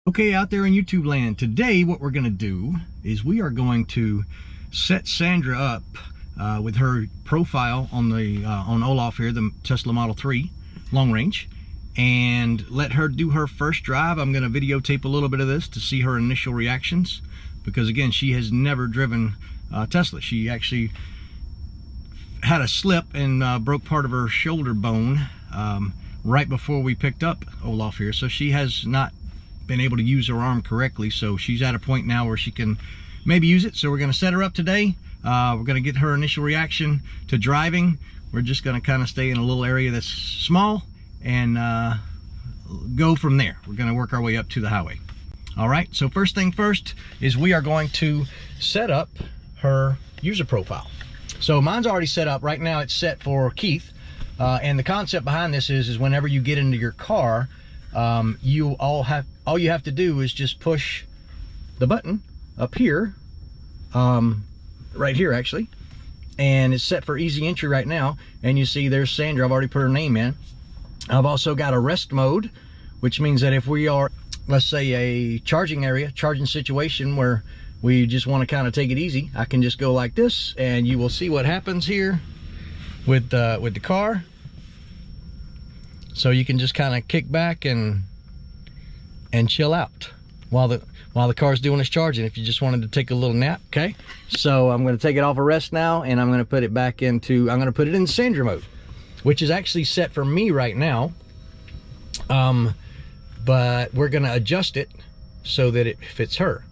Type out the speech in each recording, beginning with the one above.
Okay, out there in YouTube land, today what we're going to do is we are going to set Sandra up with her profile on the on Olaf here, the Tesla Model 3 long range, and let her do her first drive. I'm going to videotape a little bit of this to see her initial reactions, because again, she has never driven Tesla. She actually had a slip and broke part of her shoulder bone right before we picked up Olaf here, so she has not been able to use her arm correctly. So she's at a point now where she can maybe use it. So we're going to set her up today. We're going to get her initial reaction to driving. We're just going to kind of stay in a little area that's small and go from there. We're going to work our way up to the highway. All right, so first thing first is we are going to set up her user profile. So mine's already set up. Right now it's set for Keith, and the concept behind this is whenever you get into your car, all you have to do is just push the button up here, right here actually, and it's set for easy entry right now. And you see there's Sandra. I've already put her name in. I've also got a rest mode, which means that if we are, let's say, a charging situation where we just want to kind of take it easy, I can just go like this, and you will see what happens here with the car. So you can just kind of kick back and chill out while the car's doing its charging, if you just wanted to take a little nap. Okay, so I'm going to take it off of rest now, and I'm going to put it back into, I'm going to put it in Sandra mode, which is actually set for me right now, but we're going to adjust it so that it fits her.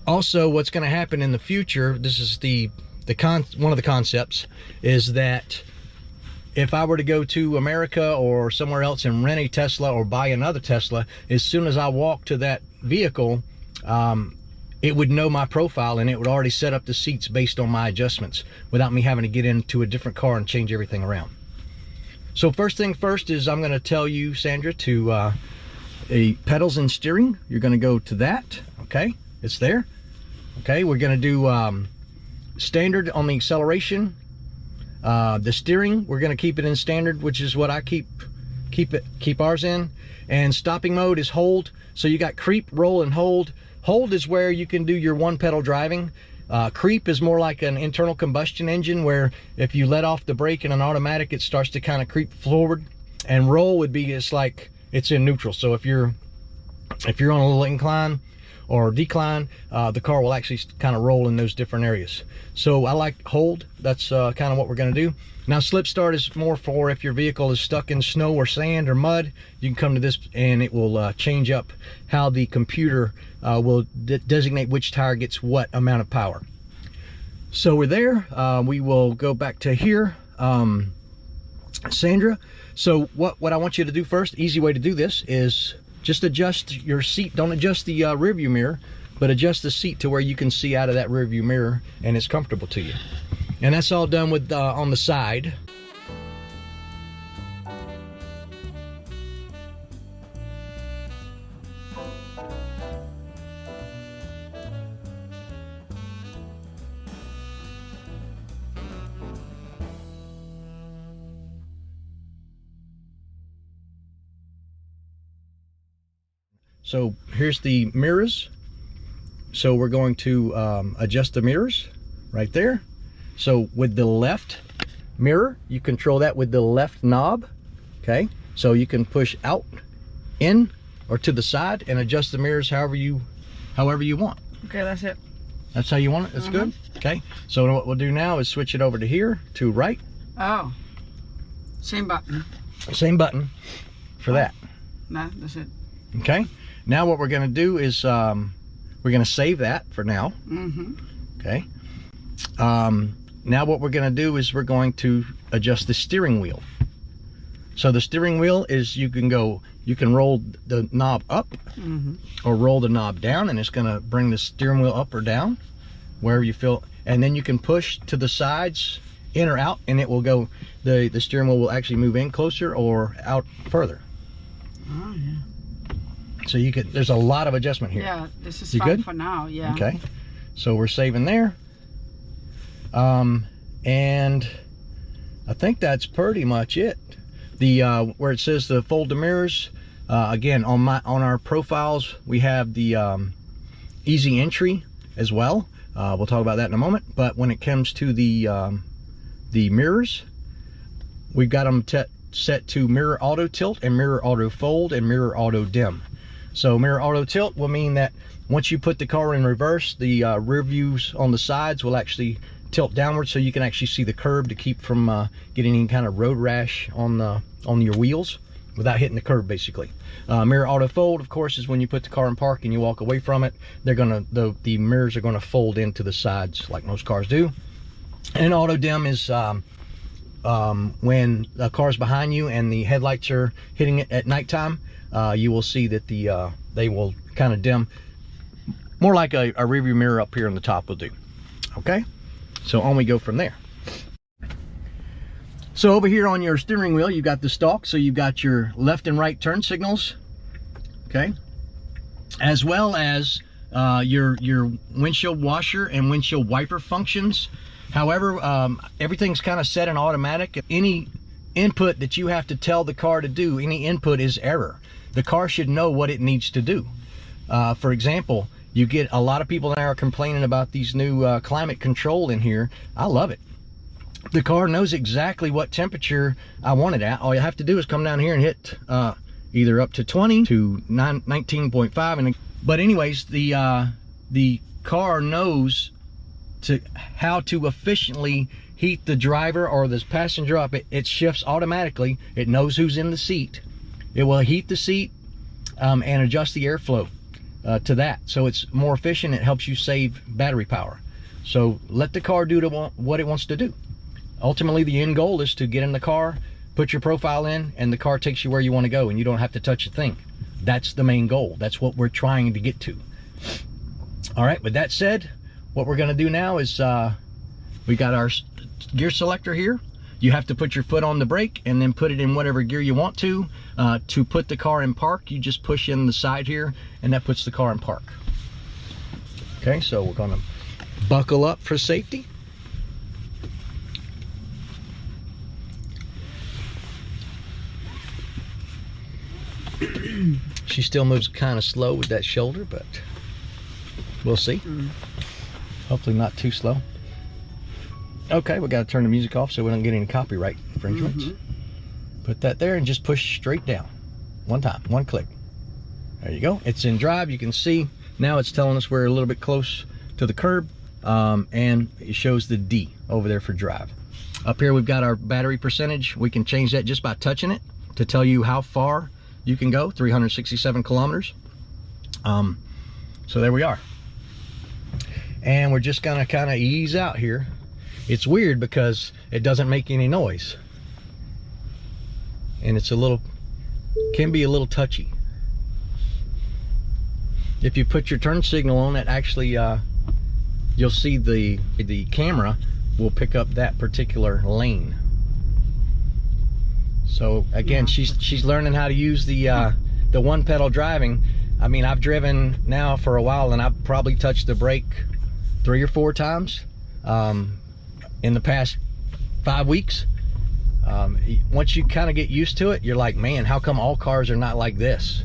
Also, what's going to happen in the future, this is one of the concepts, is that if I were to go to America or somewhere else and rent a Tesla or buy another Tesla, as soon as I walk to that vehicle, it would know my profile, and it would already set up the seats based on my adjustments without me having to get into a different car and change everything around. So first thing first is I'm going to tell you, Sandra, to pedals and steering. You're going to go to that. Okay, it's there. Okay, we're going to do standard on the acceleration. The steering, we're going to keep it in standard, which is what I keep ours in. And stopping mode is hold. So you got creep, roll, and hold. Hold is where you can do your one pedal driving. Creep is more like an internal combustion engine, where if you let off the brake in an automatic, it starts to kind of creep forward. And roll would be, it's like it's in neutral. So if you're on a little incline or decline, the car will actually kind of roll in those different areas. So I like hold. That's kind of what we're going to do. Now slip start is more for if your vehicle is stuck in snow or sand or mud. You can come to this and it will change up how the computer will designate which tire gets what amount of power. So we're there. We will go back to here, Sandra. So what I want you to do first, easy way to do this, is just adjust your seat. Don't adjust the rear view mirror, but adjust the seat to where you can see out of that rear view mirror and it's comfortable to you. And that's all done with on the side. So here's the mirrors. So we're going to adjust the mirrors right there. So with the left mirror, you control that with the left knob. Okay, so you can push out, in, or to the side and adjust the mirrors however you want. Okay, that's it. That's how you want it? That's good? Okay, so what we'll do now is switch it over to here, to right. Oh, same button. Same button for that. No, that's it. Okay, now what we're going to do is we're going to save that for now. Okay, now what we're going to do is we're going to adjust the steering wheel. So the steering wheel is, you can roll the knob up or roll the knob down, and it's going to bring the steering wheel up or down wherever you feel. And then you can push to the sides, in or out, and it will go, the steering wheel will actually move in closer or out further. Oh yeah. So you could, there's a lot of adjustment here. Yeah, this is you fine good? For now, yeah. Okay, so we're saving there. And I think that's pretty much it. The where it says to fold the mirrors, Again, on our profiles, we have the easy entry as well. We'll talk about that in a moment. But when it comes to the mirrors, we've got them set to mirror auto tilt and mirror auto fold and mirror auto dim. So mirror auto tilt will mean that once you put the car in reverse, the rear views on the sides will actually tilt downward, so you can actually see the curb to keep from getting any kind of road rash on your wheels without hitting the curb, basically. Mirror auto fold, of course, is when you put the car in park and you walk away from it. The mirrors are gonna fold into the sides like most cars do. And auto dim is when the car's behind you and the headlights are hitting it at nighttime. You will see that they will kind of dim, more like a rearview mirror up here on the top will do. Okay, so on we go from there. So over here on your steering wheel, you've got the stalk, so you've got your left and right turn signals, okay, as well as your windshield washer and windshield wiper functions. However, everything's kind of set in automatic. Any input that you have to tell the car to do, any input is error. The car should know what it needs to do. For example, you get a lot of people now are complaining about these new climate control in here. I love it. The car knows exactly what temperature I want it at. All you have to do is come down here and hit either up to 20 to 19.5. But anyways, the car knows how to efficiently heat the driver or the passenger up. It shifts automatically. It knows who's in the seat. It will heat the seat and adjust the airflow to that, so it's more efficient. It helps you save battery power. So let the car do what it wants to do. Ultimately, the end goal is to get in the car, put your profile in, and the car takes you where you want to go, and you don't have to touch a thing. That's the main goal. That's what we're trying to get to. All right, with that said, what we're going to do now is we got our gear selector here. You have to put your foot on the brake and then put it in whatever gear you want to. To put the car in park, you just push in the side here, and that puts the car in park. Okay, so we're going to buckle up for safety. She still moves kind of slow with that shoulder, but we'll see. Hopefully not too slow. Okay, we got to turn the music off so we don't get any copyright infringements. Put that there and just push straight down. One time, one click. There you go. It's in drive. You can see now it's telling us we're a little bit close to the curb, and it shows the D over there for drive. Up here we've got our battery percentage. We can change that just by touching it to tell you how far you can go, 367 kilometers. So there we are. And we're just gonna kind of ease out here. It's weird because it doesn't make any noise. And it's can be a little touchy. If you put your turn signal on, it actually, you'll see the camera will pick up that particular lane. So again, she's learning how to use the one pedal driving. I mean, I've driven now for a while, and I've probably touched the brake 3 or 4 times in the past 5 weeks. Once you kind of get used to it, you're like, man, how come all cars are not like this?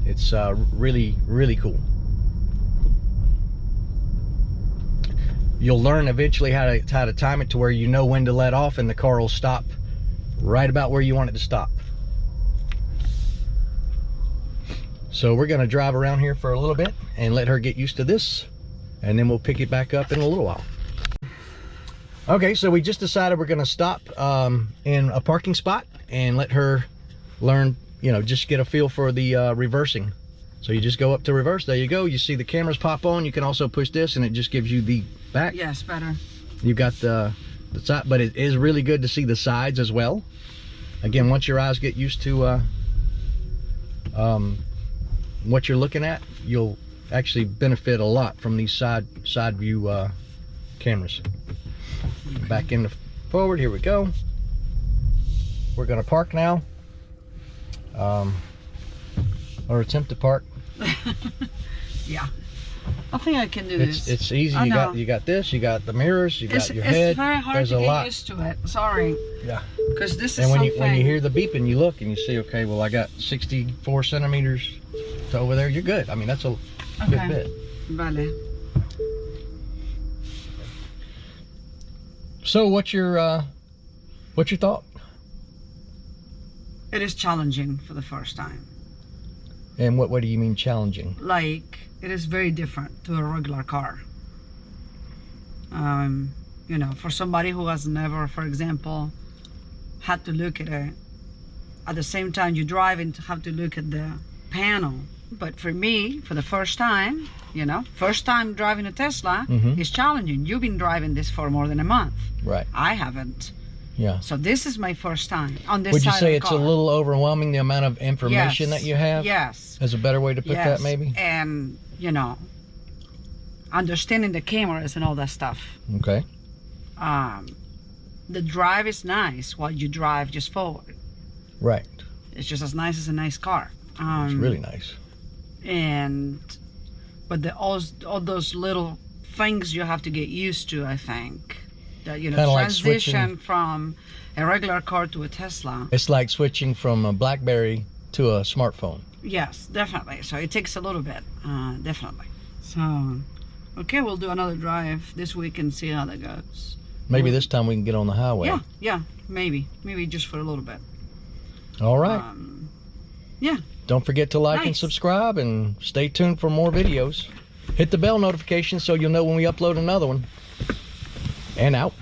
It's really, really cool. You'll learn eventually how to time it to where you know when to let off, and the car will stop right about where you want it to stop. So we're going to drive around here for a little bit and let her get used to this, and then we'll pick it back up in a little while. Okay, so we just decided we're going to stop in a parking spot and let her learn, just get a feel for the reversing. So you just go up to reverse. There you go. You see the cameras pop on. You can also push this, and it just gives you the back. Yes, better. You've got the side, but it is really good to see the sides as well. Again, once your eyes get used to what you're looking at, you'll actually benefit a lot from these side view cameras. Back into forward. Here we go. We're going to park now, or attempt to park. Yeah. I think I can do this. It's easy. I know. You got this. You got the mirrors. You got your it's head. very hard There's to a get lot. used to it. Sorry. Yeah. Because this is And when something. you hear the beeping, you look and you see, okay, well, I got 64 centimeters to over there. You're good. I mean, that's a good bit. Vale. So, what's your thought? It is challenging for the first time. And what do you mean challenging? Like, it is very different to a regular car. You know, for somebody who has never, for example, had to look at the same time you're driving, to have to look at the panel. But for me, for the first time, you know, first time driving a Tesla is challenging. You've been driving this for more than a month. Right. I haven't. Yeah. So this is my first time on this Would you side say of the it's a car. little overwhelming, the amount of information that you have? Yes. Is a better way to put that, maybe? And, you know, understanding the cameras and all that stuff. Okay. The drive is nice while you drive just forward. Right. It's just as nice as a nice car. It's really nice. But all those little things you have to get used to, I think. That, you know, Kinda like transition from a regular car to a Tesla. It's like switching from a BlackBerry to a smartphone. Yes, definitely. So it takes a little bit, definitely. So, okay, we'll do another drive this week and see how that goes. Maybe this time we can get on the highway. Yeah, maybe just for a little bit. All right. Yeah. Don't forget to like and subscribe, and stay tuned for more videos. Hit the bell notification so you'll know when we upload another one. And out.